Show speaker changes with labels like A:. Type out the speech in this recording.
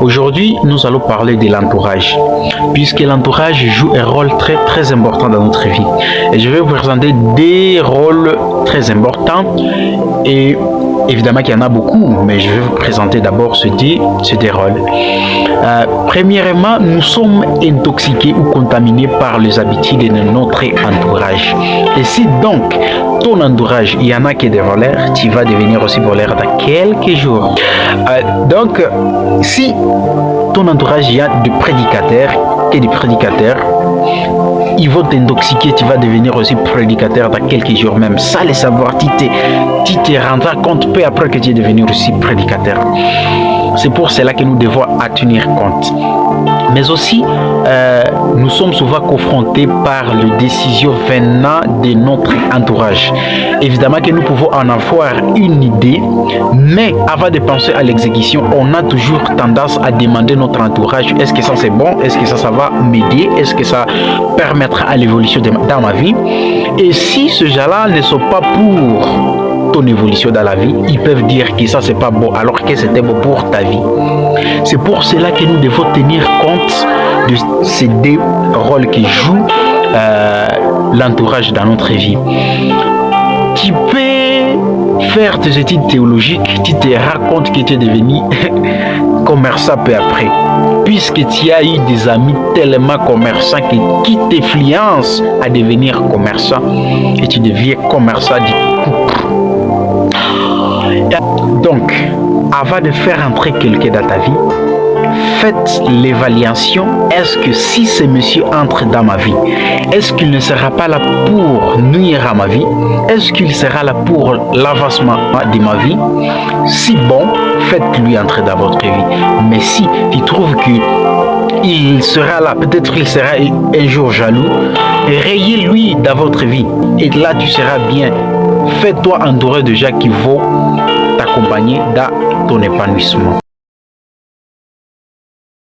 A: Aujourd'hui, nous allons parler de l'entourage, puisque l'entourage joue un rôle très important dans notre vie. Et je vais vous présenter des rôles très importants et évidemment qu'il y en a beaucoup, mais je vais vous présenter d'abord ces deux rôles. Premièrement, nous sommes intoxiqués ou contaminés par les habitudes de notre entourage. Et si donc ton entourage, il y en a qui est des voleurs, tu vas devenir aussi voleur dans quelques jours. Donc, si ton entourage, il y a des prédicateurs ils vont t'intoxiquer, tu vas devenir aussi prédicateur dans quelques jours même. Ça, le savoir, tu te rendras compte peu après que tu es devenu aussi prédicateur. C'est pour cela que nous devons en tenir compte. Mais aussi, nous sommes souvent confrontés par les décisions venant de notre entourage. Évidemment que nous pouvons en avoir une idée, mais avant de penser à l'exécution, on a toujours tendance à demander notre entourage, est-ce que ça c'est bon, est-ce que ça va m'aider, est-ce que ça permettra à l'évolution dans ma vie. Et si ces gens-là ne sont pas pour ton évolution dans la vie, ils peuvent dire que ça c'est pas bon alors que c'était bon pour ta vie. C'est pour cela que nous devons tenir compte de ces deux rôles que joue l'entourage dans notre vie. Tu peux faire tes études théologiques, tu te rends compte que tu es devenu commerçant peu après, puisque tu as eu des amis tellement commerçants qui t'influencent à devenir commerçant et tu deviens commerçant du coup. Donc, avant de faire entrer quelqu'un dans ta vie, faites l'évaluation. Est-ce que si ce monsieur entre dans ma vie, est-ce qu'il ne sera pas là pour nuire à ma vie? Est-ce qu'il sera là pour l'avancement de ma vie? Si bon, faites-lui entrer dans votre vie. Mais si tu trouves qu'il sera là, peut-être qu'il sera un jour jaloux, rayez-lui dans votre vie. Et là, tu seras bien. Fais-toi entourer de gens qui vont t'accompagner dans ton épanouissement.